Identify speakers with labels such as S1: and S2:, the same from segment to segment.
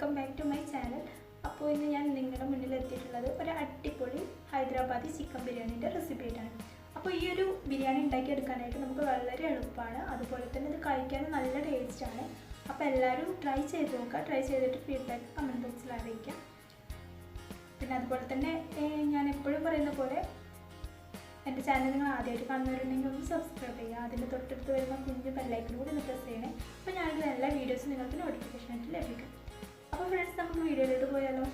S1: Welcome back to my channel. അപ്പോൾ ഇന്ന് ഞാൻ നിങ്ങളുടെ മുന്നിൽ എത്തിയിട്ടുള്ളത് ഒരു അടിപൊളി ഹൈദരാബാദി ചിക്കൻ ബിരിയാണിൻ്റെ റെസിപ്പി ആയിട്ടാണ്. അപ്പോൾ ഈ ഒരു ബിരിയാണി ഉണ്ടാക്കിയെടുക്കാനായിട്ട് നമുക്ക് വളരെ എളുപ്പമാണ്, അതുപോലെ തന്നെ ഇത് കഴിക്കാനും നല്ല ടേസ്റ്റാണ്. അപ്പോൾ എല്ലാവരും ട്രൈ ചെയ്ത് നോക്കുക, ട്രൈ ചെയ്തിട്ട് ഫീഡ്ബാക്ക് കമൻറ്റ് ബോക്സിൽ അറിയിക്കാം. പിന്നെ അതുപോലെ തന്നെ ഞാൻ എപ്പോഴും പറയുന്ന പോലെ എൻ്റെ ചാനൽ നിങ്ങൾ ആദ്യമായിട്ട് കാണുന്നവരുണ്ടെങ്കിൽ ഒന്ന് സബ്സ്ക്രൈബ് ചെയ്യുക. അതിൻ്റെ തൊട്ടടുത്ത് വരുന്ന കുഞ്ഞു ബെല്ലൈക്കൺ കൂടി ഒന്ന് പ്രസ് ചെയ്യണേ. അപ്പോൾ ഞാനിത് എല്ലാ വീഡിയോസും നിങ്ങൾക്ക് നോട്ടിഫിക്കേഷൻ ആയിട്ട് ലഭിക്കും. അപ്പോൾ ഫ്രണ്ട്സ്, നമുക്ക് വീഡിയോയിലോട്ട് പോയാലോ.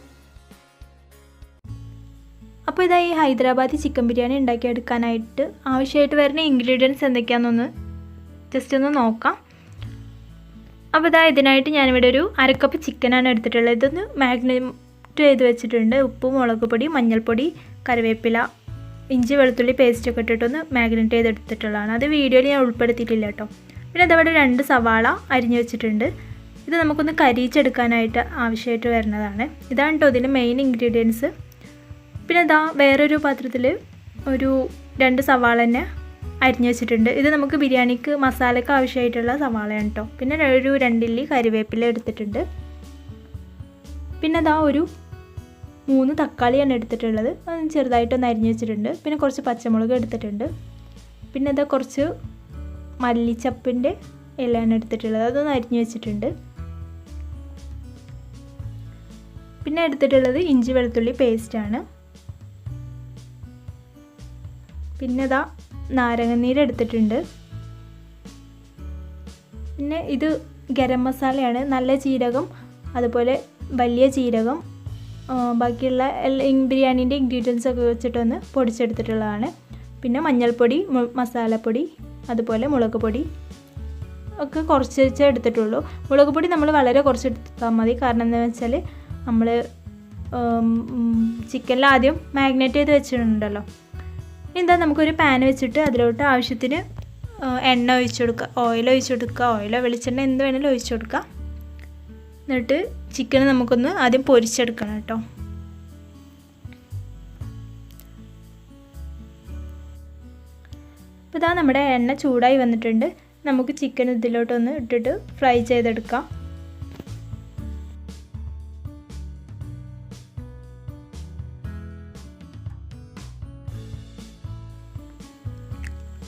S1: അപ്പോൾ ഇതാ ഈ ഹൈദരാബാദി ചിക്കൻ ബിരിയാണി ഉണ്ടാക്കിയെടുക്കാനായിട്ട് ആവശ്യമായിട്ട് വരുന്ന ഇൻഗ്രീഡിയൻസ് എന്തൊക്കെയാണെന്നൊന്ന് ജസ്റ്റ് ഒന്ന് നോക്കാം. അപ്പോൾ ഇതാ ഇതിനായിട്ട് ഞാനിവിടെ ഒരു അരക്കപ്പ് ചിക്കനാണ് എടുത്തിട്ടുള്ളത്. ഇതൊന്ന് മാഗ്നേറ്റ് ചെയ്ത് വെച്ചിട്ടുണ്ട്. ഉപ്പ്, മുളക് പൊടി, മഞ്ഞൾപ്പൊടി, കറിവേപ്പില, ഇഞ്ചി വെളുത്തുള്ളി പേസ്റ്റൊക്കെ ഇട്ടിട്ടൊന്ന് മാഗ്നേറ്റ് ചെയ്തെടുത്തിട്ടുള്ളതാണ്. അത് വീഡിയോയിൽ ഞാൻ ഉൾപ്പെടുത്തിയിട്ടില്ല കേട്ടോ. പിന്നെ അതവിടെ 2 സവാള അരിഞ്ഞു വെച്ചിട്ടുണ്ട്. ഇത് നമുക്കൊന്ന് കരിയിച്ചെടുക്കാനായിട്ട് ആവശ്യമായിട്ട് വരുന്നതാണ്. ഇതാണ് കേട്ടോ ഇതിൻ്റെ മെയിൻ ഇൻഗ്രീഡിയൻസ്. പിന്നെ ഇതാ വേറൊരു പാത്രത്തിൽ ഒരു 2 സവാള തന്നെ അരിഞ്ഞു വെച്ചിട്ടുണ്ട്. ഇത് നമുക്ക് ബിരിയാണിക്ക് മസാലയ്ക്ക് ആവശ്യമായിട്ടുള്ള സവാളയാണ് കേട്ടോ. പിന്നെ ഒരു 2 ഇല്ലി കരിവേപ്പില എടുത്തിട്ടുണ്ട്. പിന്നെ ഇതാ ഒരു 3 തക്കാളിയാണ് എടുത്തിട്ടുള്ളത്. അത് ചെറുതായിട്ടൊന്ന് അരിഞ്ഞു വെച്ചിട്ടുണ്ട്. പിന്നെ കുറച്ച് പച്ചമുളക് എടുത്തിട്ടുണ്ട്. പിന്നെ ഇതാ കുറച്ച് മല്ലിച്ചപ്പിൻ്റെ ഇലയാണ് എടുത്തിട്ടുള്ളത്. അതൊന്ന് അരിഞ്ഞു വെച്ചിട്ടുണ്ട്. പിന്നെ എടുത്തിട്ടുള്ളത് ഇഞ്ചി വെളുത്തുള്ളി പേസ്റ്റാണ്. പിന്നെ ഇതാ നാരങ്ങനീര് എടുത്തിട്ടുണ്ട്. പിന്നെ ഇത് ഗരം മസാലയാണ്. നല്ല ജീരകം, അതുപോലെ വലിയ ജീരകം, ബാക്കിയുള്ള ബിരിയാണീൻ്റെ ഇൻഗ്രീഡിയൻസ് ഒക്കെ വെച്ചിട്ടൊന്ന് പൊടിച്ചെടുത്തിട്ടുള്ളതാണ്. പിന്നെ മഞ്ഞൾപ്പൊടി, മസാലപ്പൊടി, അതുപോലെ മുളക് പൊടി ഒക്കെ കുറച്ച് വെച്ചേ എടുത്തിട്ടുള്ളൂ. മുളക് പൊടി നമ്മൾ വളരെ കുറച്ച് എടുത്താൽ മതി. കാരണം എന്താണെന്ന് വെച്ചാൽ നമ്മൾ ചിക്കനിൽ ആദ്യം മാഗ്നേറ്റ് ചെയ്ത് വെച്ചിട്ടുണ്ടല്ലോ. എന്താ നമുക്കൊരു പാൻ വെച്ചിട്ട് അതിലോട്ട് ആവശ്യത്തിന് എണ്ണ ഒഴിച്ചു കൊടുക്കുക, ഓയിൽ ഒഴിച്ചു കൊടുക്കുക, ഓയിലോ വെളിച്ചെണ്ണ എന്ത് വേണമെങ്കിലും ഒഴിച്ചു കൊടുക്കുക. എന്നിട്ട് ചിക്കൻ നമുക്കൊന്ന് ആദ്യം പൊരിച്ചെടുക്കണം കേട്ടോ. അപ്പോൾ ഇതാ നമ്മുടെ എണ്ണ ചൂടായി വന്നിട്ടുണ്ട്. നമുക്ക് ചിക്കൻ ഇതിലോട്ടൊന്ന് ഇട്ടിട്ട് ഫ്രൈ ചെയ്തെടുക്കാം.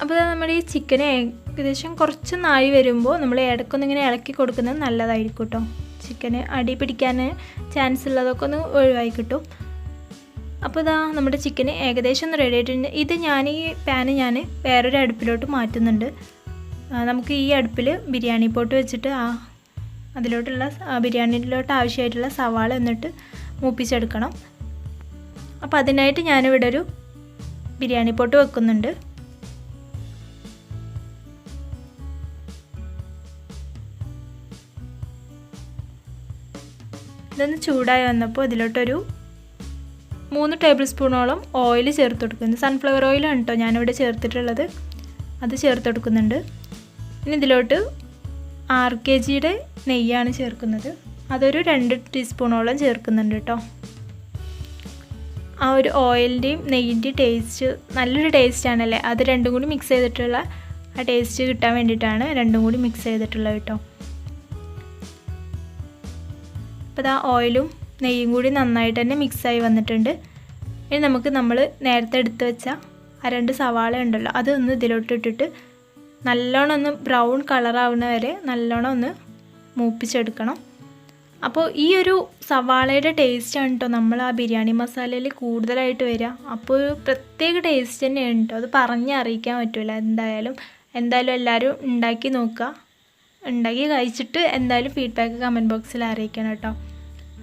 S1: അപ്പോൾ നമ്മുടെ ഈ ചിക്കൻ ഏകദേശം കുറച്ച് നാഴി വരുമ്പോൾ നമ്മൾ ഇടയ്ക്കൊന്നിങ്ങനെ ഇളക്കി കൊടുക്കുന്നത് നല്ലതായിരിക്കും കേട്ടോ. ചിക്കന് അടി പിടിക്കാൻ ചാൻസ് ഉള്ളതൊക്കെ ഒന്ന് ഒഴിവായി കിട്ടും. അപ്പോൾ ഇതാ നമ്മുടെ ചിക്കന് ഏകദേശം ഒന്ന് റെഡി ആയിട്ടുണ്ട്. ഇത് ഈ പാന് ഞാൻ വേറൊരു അടുപ്പിലോട്ട് മാറ്റുന്നുണ്ട്. നമുക്ക് ഈ അടുപ്പിൽ ബിരിയാണി പോട്ട് വെച്ചിട്ട് അതിലോട്ടുള്ള ബിരിയാണിയിലോട്ട് ആവശ്യമായിട്ടുള്ള സവാള എന്നിട്ട് മൂപ്പിച്ചെടുക്കണം. അപ്പോൾ അതിനായിട്ട് ഞാനിവിടെ ഒരു ബിരിയാണി പോട്ട് വെക്കുന്നുണ്ട്. ഇതൊന്ന് ചൂടായി വന്നപ്പോൾ ഇതിലോട്ടൊരു 3 ടേബിൾ സ്പൂണോളം ഓയിൽ ചേർത്ത് കൊടുക്കുന്നത്. സൺഫ്ലവർ ഓയിലാണ് കേട്ടോ ഞാനിവിടെ ചേർത്തിട്ടുള്ളത്. അത് ചേർത്ത് കൊടുക്കുന്നുണ്ട്. ഇനി ഇതിലോട്ട് 6 kg നെയ്യാണ് ചേർക്കുന്നത്. അതൊരു 2 ടീസ്പൂണോളം ചേർക്കുന്നുണ്ട് കേട്ടോ. ആ ഒരു ഓയിലിൻ്റെയും നെയ്യിൻ്റെയും ടേസ്റ്റ് നല്ലൊരു ടേസ്റ്റാണല്ലേ. അത് രണ്ടും കൂടി മിക്സ് ചെയ്തിട്ടുള്ള ആ ടേസ്റ്റ് കിട്ടാൻ വേണ്ടിയിട്ടാണ് രണ്ടും കൂടി മിക്സ് ചെയ്തിട്ടുള്ളത് കേട്ടോ. അപ്പോൾ ആ ഓയിലും നെയ്യും കൂടി നന്നായിട്ട് തന്നെ മിക്സായി വന്നിട്ടുണ്ട്. ഇനി നമുക്ക് നമ്മൾ നേരത്തെ എടുത്ത് വെച്ച ആ 2 സവാള ഉണ്ടല്ലോ, അതൊന്ന് ഇതിലോട്ട് ഇട്ടിട്ട് നല്ലോണം ഒന്ന് ബ്രൗൺ കളറാവുന്ന വരെ നല്ലോണം ഒന്ന് മൂപ്പിച്ചെടുക്കണം. അപ്പോൾ ഈ ഒരു സവാളയുടെ ടേസ്റ്റാണ് കേട്ടോ നമ്മൾ ആ ബിരിയാണി മസാലയിൽ കൂടുതലായിട്ട് വരിക. അപ്പോൾ ഒരു പ്രത്യേക ടേസ്റ്റ് തന്നെയാണ് കേട്ടോ. അത് പറഞ്ഞറിയിക്കാൻ പറ്റില്ല. എന്തായാലും എല്ലാവരും ഉണ്ടാക്കി നോക്കുക. ഉണ്ടാക്കി കഴിച്ചിട്ട് എന്തായാലും ഫീഡ്ബാക്ക് കമൻറ്റ് ബോക്സിൽ അറിയിക്കണം കേട്ടോ.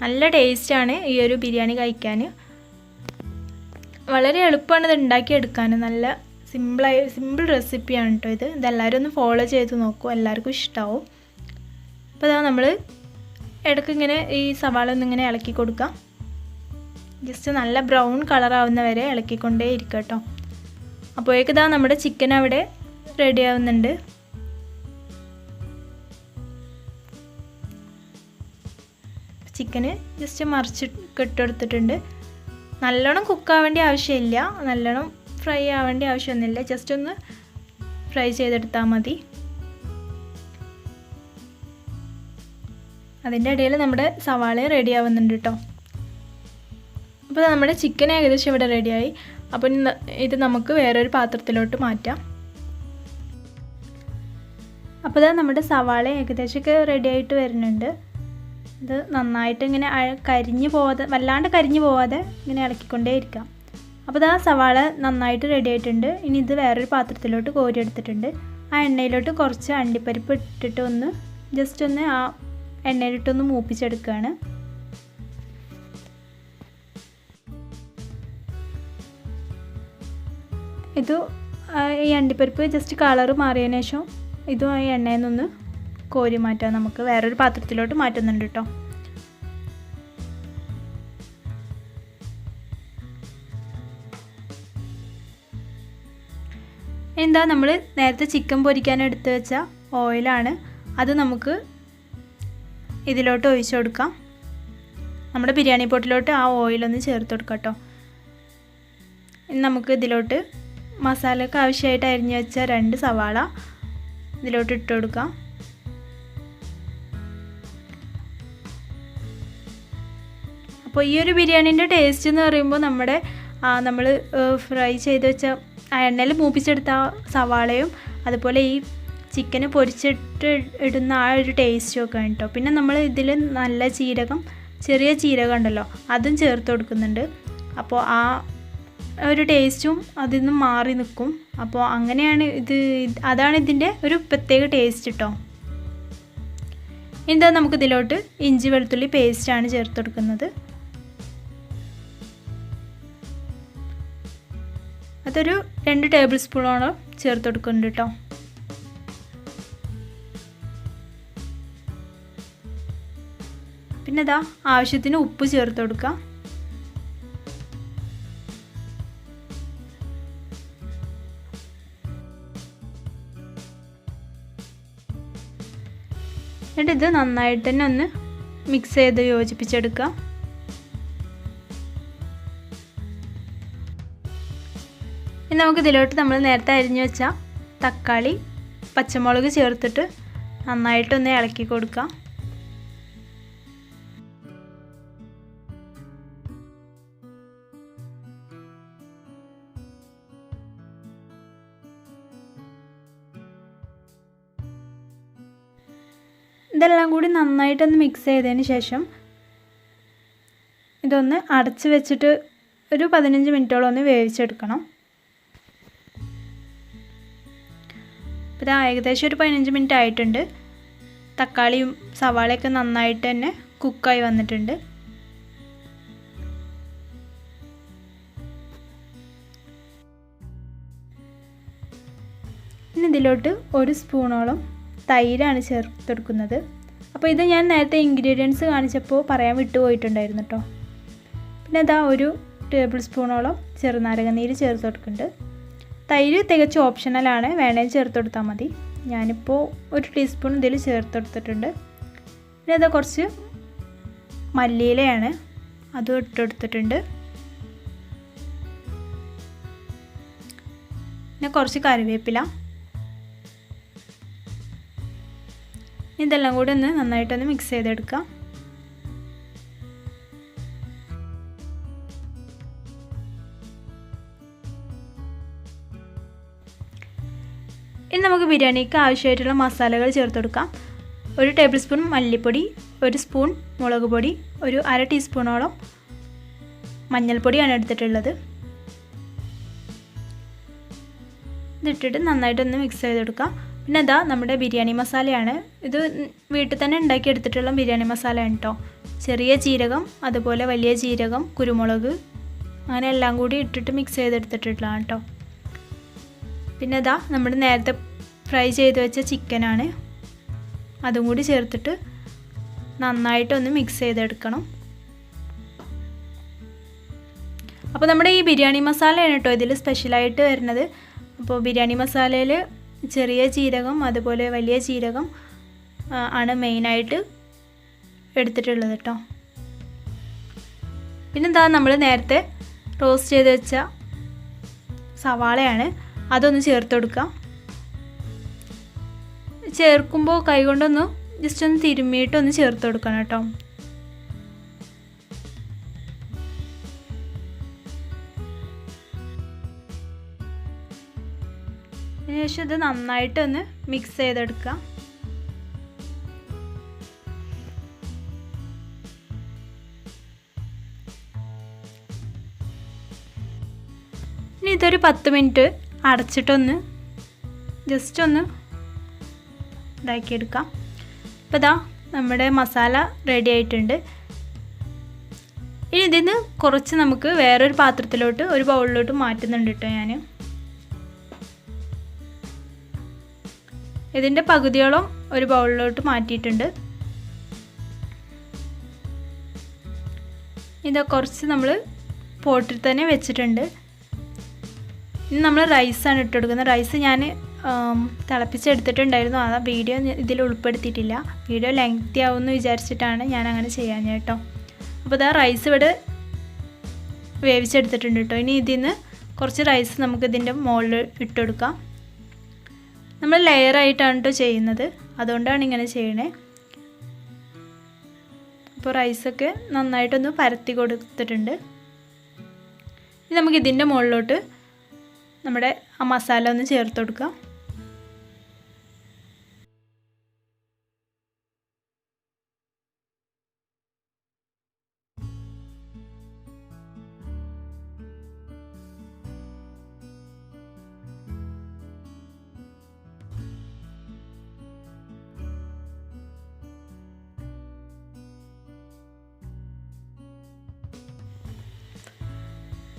S1: നല്ല ടേസ്റ്റാണ് ഈ ഒരു ബിരിയാണി കഴിക്കാൻ. വളരെ എളുപ്പമാണ് ഇത് ഉണ്ടാക്കിയെടുക്കാൻ. നല്ല സിമ്പിൾ റെസിപ്പിയാണ് കേട്ടോ ഇത്. ഇതെല്ലാവരും ഒന്ന് ഫോളോ ചെയ്ത് നോക്കൂ, എല്ലാവർക്കും ഇഷ്ടമാവും. അപ്പോൾ ഇതാ നമ്മൾ ഇടയ്ക്ക് ഇങ്ങനെ ഈ സവാള ഒന്നിങ്ങനെ ഇളക്കി കൊടുക്കാം. ജസ്റ്റ് നല്ല ബ്രൗൺ കളറാവുന്ന വരെ ഇളക്കിക്കൊണ്ടേ ഇരിക്കുക കേട്ടോ. അപ്പോഴേക്ക് ഇതാ നമ്മുടെ ചിക്കൻ അവിടെ റെഡി ആവുന്നുണ്ട്. ചിക്കന് ജസ്റ്റ് ഇട്ടെടുത്തിട്ടുണ്ട്. നല്ലോണം കുക്കാവേണ്ട ആവശ്യമില്ല, നല്ലോണം ഫ്രൈ ആവേണ്ട ആവശ്യമൊന്നുമില്ല. ജസ്റ്റ് ഒന്ന് ഫ്രൈ ചെയ്തെടുത്താൽ മതി. അതിൻ്റെ ഇടയിൽ നമ്മുടെ സവാള റെഡി ആവുന്നുണ്ട് കേട്ടോ. അപ്പോൾ നമ്മുടെ ചിക്കൻ ഏകദേശം ഇവിടെ റെഡിയായി. അപ്പോൾ ഇത് നമുക്ക് വേറൊരു പാത്രത്തിലോട്ട് മാറ്റാം. അപ്പോൾ ഇതാ നമ്മുടെ സവാള ഏകദേശമൊക്കെ റെഡി ആയിട്ട് വരുന്നുണ്ട്. ഇത് നന്നായിട്ട് ഇങ്ങനെ കരിഞ്ഞു പോവാതെ, വല്ലാണ്ട് കരിഞ്ഞു പോവാതെ ഇങ്ങനെ ഇളക്കിക്കൊണ്ടേ ഇരിക്കാം. അപ്പോൾ ഇതാ സവാള നന്നായിട്ട് റെഡി ആയിട്ടുണ്ട്. ഇനി ഇത് വേറൊരു പാത്രത്തിലോട്ട് കോരി എടുത്തിട്ടുണ്ട്. ആ എണ്ണയിലോട്ട് കുറച്ച് അണ്ടിപ്പരിപ്പ് ഇട്ടിട്ട് ജസ്റ്റ് ഒന്ന് ആ എണ്ണയിലിട്ടൊന്ന് മൂപ്പിച്ചെടുക്കുകയാണ്. ഇത് ഈ അണ്ടിപ്പരിപ്പ് ജസ്റ്റ് കളറ് മാറിയതിന് ശേഷം ഇതും ഈ എണ്ണയിൽ നിന്ന് കോരി മാറ്റാം. നമുക്ക് വേറൊരു പാത്രത്തിലോട്ട് മാറ്റുന്നുണ്ട് കേട്ടോ. എന്താ നമ്മൾ നേരത്തെ ചിക്കൻ പൊരിക്കാൻ എടുത്ത് വെച്ച ഓയിലാണ്. അത് നമുക്ക് ഇതിലോട്ട് ഒഴിച്ചു കൊടുക്കാം. നമ്മുടെ ബിരിയാണി പോട്ടിലോട്ട് ആ ഓയിലൊന്ന് ചേർത്ത് കൊടുക്കാം കേട്ടോ. ഇനി നമുക്ക് ഇതിലോട്ട് മസാലയ്ക്ക് ആവശ്യമായിട്ട് അരിഞ്ഞു വെച്ച 2 സവാള ഇതിലോട്ട് ഇട്ട് കൊടുക്കാം. അപ്പോൾ ഈ ഒരു ബിരിയാണീൻ്റെ ടേസ്റ്റ് എന്ന് പറയുമ്പോൾ നമ്മൾ ഫ്രൈ ചെയ്ത് വെച്ച ആ എണ്ണയിൽ മൂപ്പിച്ചെടുത്ത സവാളയും അതുപോലെ ഈ ചിക്കന് പൊരിച്ചിട്ട് ഇടുന്ന ആ ഒരു ടേസ്റ്റും ഒക്കെ കേട്ടോ. പിന്നെ നമ്മൾ ഇതിൽ നല്ല ജീരകം, ചെറിയ ജീരകം ഉണ്ടല്ലോ, അതും ചേർത്ത് കൊടുക്കുന്നുണ്ട്. അപ്പോൾ ആ ഒരു ടേസ്റ്റും അതിൽ നിന്ന് മാറി നിൽക്കും. അപ്പോൾ അങ്ങനെയാണ് അതാണ് ഇതിൻ്റെ ഒരു പ്രത്യേക ടേസ്റ്റ് കേട്ടോ. എന്താ നമുക്കിതിലോട്ട് ഇഞ്ചി വെളുത്തുള്ളി പേസ്റ്റാണ് ചേർത്ത് കൊടുക്കുന്നത്. അതൊരു 2 ടേബിൾ സ്പൂണോളം ചേർത്ത് കൊടുക്കുന്നുണ്ട് കേട്ടോ. പിന്നെ ഇതാ ആവശ്യത്തിന് ഉപ്പ് ചേർത്ത് കൊടുക്കാം. എന്നിട്ട് ഇത് നന്നായിട്ട് തന്നെ ഒന്ന് മിക്സ് ചെയ്ത് യോജിപ്പിച്ചെടുക്കാം. ഇനി നമുക്ക് ഇതിലോട്ട് നമ്മൾ നേരത്തെ അരിഞ്ഞു വെച്ച തക്കാളി, പച്ചമുളക് ചേർത്തിട്ട് നന്നായിട്ടൊന്ന് ഇളക്കി കൊടുക്കാം. ഇതെല്ലാം കൂടി നന്നായിട്ടൊന്ന് മിക്സ് ചെയ്തതിന് ശേഷം ഇതൊന്ന് അടച്ച് വെച്ചിട്ട് ഒരു 15 മിനിറ്റോളം ഒന്ന് വേവിച്ചെടുക്കണം. അപ്പോൾ ഇത് ഏകദേശം ഒരു 15 മിനിറ്റ് ആയിട്ടുണ്ട്. തക്കാളിയും സവാളയൊക്കെ നന്നായിട്ട് തന്നെ കുക്കായി വന്നിട്ടുണ്ട്. ഇനി ഇതിലോട്ട് 1 സ്പൂണോളം തൈരാണ് ചേർത്തെടുക്കുന്നത്. അപ്പോൾ ഇത് ഞാൻ നേരത്തെ ഇൻഗ്രീഡിയൻസ് കാണിച്ചപ്പോൾ പറയാൻ വിട്ടുപോയിട്ടുണ്ടായിരുന്നു കേട്ടോ. പിന്നെ അതാ 1 ടേബിൾ സ്പൂണോളം ചെറുനാരങ്ങ നീര് ചേർത്ത് കൊടുക്കുന്നുണ്ട്. തൈര് തികച്ചും ഓപ്ഷണലാണ്, വേണമെങ്കിൽ ചേർത്ത് കൊടുത്താൽ മതി. ഞാനിപ്പോൾ 1 ടീസ്പൂൺ ഇതിൽ ചേർത്ത് കൊടുത്തിട്ടുണ്ട്. പിന്നെ അതാ കുറച്ച് മല്ലിയിലയാണ്, അതും ഇട്ടെടുത്തിട്ടുണ്ട്. പിന്നെ കുറച്ച് കറിവേപ്പില. ഇതെല്ലാം കൂടി ഒന്ന് നന്നായിട്ടൊന്ന് മിക്സ് ചെയ്തെടുക്കാം. ഇനി നമുക്ക് ബിരിയാണിക്ക് ആവശ്യമായിട്ടുള്ള മസാലകൾ ചേർത്ത് കൊടുക്കാം. 1 ടേബിൾ സ്പൂൺ മല്ലിപ്പൊടി, 1 സ്പൂൺ മുളക് പൊടി, ഒരു 1/2 ടീസ്പൂണോളം മഞ്ഞൾപ്പൊടിയാണ് എടുത്തിട്ടുള്ളത്. ഇതിട്ടിട്ട് നന്നായിട്ടൊന്ന് മിക്സ് ചെയ്തെടുക്കാം. പിന്നെ അതാ നമ്മുടെ ബിരിയാണി മസാലയാണ്. ഇത് വീട്ടിൽ തന്നെ ഉണ്ടാക്കിയെടുത്തിട്ടുള്ള ബിരിയാണി മസാലയാണ് കേട്ടോ. ചെറിയ ജീരകം, അതുപോലെ വലിയ ജീരകം, കുരുമുളക്, അങ്ങനെ എല്ലാം കൂടി ഇട്ടിട്ട് മിക്സ് ചെയ്തെടുത്തിട്ടുള്ളതാണ് കേട്ടോ. പിന്നെ അതാ നമ്മൾ നേരത്തെ ഫ്രൈ ചെയ്ത് വെച്ച ചിക്കനാണ്, അതും കൂടി ചേർത്തിട്ട് നന്നായിട്ടൊന്ന് മിക്സ് ചെയ്തെടുക്കണം. അപ്പോൾ നമ്മുടെ ഈ ബിരിയാണി മസാലയാണ് കേട്ടോ ഇതിൽ സ്പെഷ്യലായിട്ട് വരുന്നത്. അപ്പോൾ ബിരിയാണി മസാലയിൽ ചെറിയ ജീരകം അതുപോലെ വലിയ ജീരകം ആണ് മെയിനായിട്ട് എടുത്തിട്ടുള്ളത് കേട്ടോ. പിന്നെ എന്താ നമ്മൾ നേരത്തെ റോസ്റ്റ് ചെയ്ത് വെച്ച സവാളയാണ്, അതൊന്ന് ചേർത്ത് കൊടുക്കാം. ചേർക്കുമ്പോൾ കൈകൊണ്ടൊന്ന് ജസ്റ്റ് ഒന്ന് തിരുമ്മിയിട്ട് ഒന്ന് ചേർത്ത് കൊടുക്കണം കേട്ടോ. അതിനുശേഷം ഇത് നന്നായിട്ടൊന്ന് മിക്സ് ചെയ്തെടുക്കാം. ഇനി ഇതൊരു 10 മിനിറ്റ് അടച്ചിട്ടൊന്ന് ജസ്റ്റ് ഒന്ന് ഇതാക്കിയെടുക്കാം. അപ്പോൾ ഇതാ നമ്മുടെ മസാല റെഡി ആയിട്ടുണ്ട്. ഇനി ഇതിന്ന് കുറച്ച് നമുക്ക് വേറൊരു പാത്രത്തിലോട്ട് ഒരു ബൗളിലോട്ട് മാറ്റുന്നുണ്ട് കേട്ടോ. ഞാൻ ഇതിൻ്റെ പകുതിയോളം ഒരു ബൗളിലോട്ട് മാറ്റിയിട്ടുണ്ട്. ഇത് കുറച്ച് നമ്മൾ പോട്ടിൽ തന്നെ വെച്ചിട്ടുണ്ട്. ഇനി നമ്മൾ റൈസാണ് ഇട്ട് കൊടുക്കുന്നത്. റൈസ് ഞാൻ തിളപ്പിച്ചെടുത്തിട്ടുണ്ടായിരുന്നു. ആ വീഡിയോ ഇതിൽ ഉൾപ്പെടുത്തിയിട്ടില്ല. വീഡിയോ ലെങ്തി ആവുമെന്ന് വിചാരിച്ചിട്ടാണ് ഞാൻ അങ്ങനെ ചെയ്യാൻ കേട്ടോ. അപ്പോൾ ഇതാ റൈസ് ഇവിടെ വേവിച്ചെടുത്തിട്ടുണ്ട് കേട്ടോ. ഇനി ഇതിൽ നിന്ന് കുറച്ച് റൈസ് നമുക്ക് ഇതിൻ്റെ മുകളിൽ ഇട്ട് കൊടുക്കാം. നമ്മൾ ലെയറായിട്ടാണ് കേട്ടോ ചെയ്യുന്നത്, അതുകൊണ്ടാണ് ഇങ്ങനെ ചെയ്യണേ. അപ്പോൾ റൈസൊക്കെ നന്നായിട്ടൊന്ന് പരത്തി കൊടുത്തിട്ടുണ്ട്. ഇനി നമുക്ക് ഇതിൻ്റെ മുകളിലോട്ട് നമ്മുടെ ആ മസാല ഒന്ന് ചേർത്ത് കൊടുക്കാം.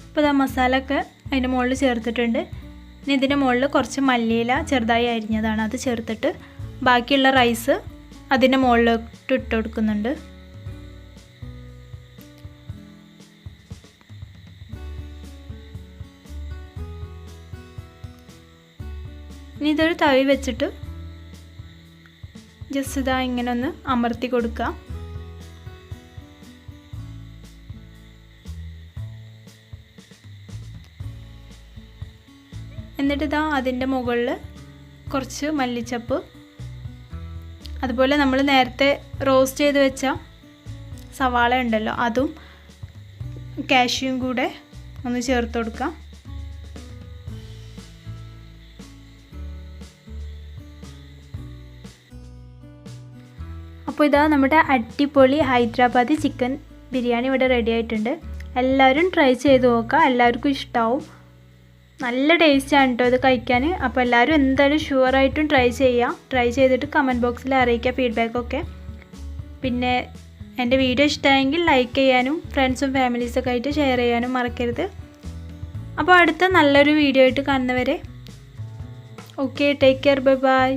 S1: ഇപ്പോൾ ആ മസാല ഒക്കെ അതിൻ്റെ മുകളിൽ ചേർത്തിട്ടുണ്ട്. ഇനി ഇതിൻ്റെ മുകളിൽ കുറച്ച് മല്ലിയില ചെറുതായി അരിഞ്ഞതാണ്, അത് ചേർത്തിട്ട് ബാക്കിയുള്ള റൈസ് അതിൻ്റെ മുകളിലോട്ട് ഇട്ട് കൊടുക്കുന്നുണ്ട്. ഇനി ഇതൊരു തവി വെച്ചിട്ട് ജസ്റ്റ് ഇതാ ഇങ്ങനെ ഒന്ന് അമർത്തി കൊടുക്കുക. എന്നിട്ട് ഇതാ അതിൻ്റെ മുകളിൽ കുറച്ച് മല്ലിച്ചപ്പ്, അതുപോലെ നമ്മൾ നേരത്തെ റോസ്റ്റ് ചെയ്ത് വെച്ച സവാള ഉണ്ടല്ലോ അതും കാഷ്യൂം കൂടെ ഒന്ന് ചേർത്ത് കൊടുക്കാം. അപ്പോൾ ഇതാ നമ്മുടെ അടിപൊളി ഹൈദരാബാദി ചിക്കൻ ബിരിയാണി ഇവിടെ റെഡി ആയിട്ടുണ്ട്. എല്ലാവരും ട്രൈ ചെയ്ത് നോക്കുക, എല്ലാവർക്കും ഇഷ്ടമാവും. നല്ല ടേസ്റ്റാണ് കേട്ടോ ഇത് കഴിക്കാൻ. അപ്പോൾ എല്ലാവരും എന്തായാലും ഷുവറായിട്ടും ട്രൈ ചെയ്യുക. ട്രൈ ചെയ്തിട്ട് കമൻറ്റ് ബോക്സിൽ അറിയിക്കുക ഫീഡ്ബാക്കൊക്കെ. പിന്നെ എൻ്റെ വീഡിയോ ഇഷ്ടമായെങ്കിൽ ലൈക്ക് ചെയ്യാനും ഫ്രണ്ട്സും ഫാമിലീസൊക്കെ ആയിട്ട് ഷെയർ ചെയ്യാനും മറക്കരുത്. അപ്പോൾ അടുത്ത നല്ലൊരു വീഡിയോ ആയിട്ട് കാണുന്നവരെ okay, take care, bye bye.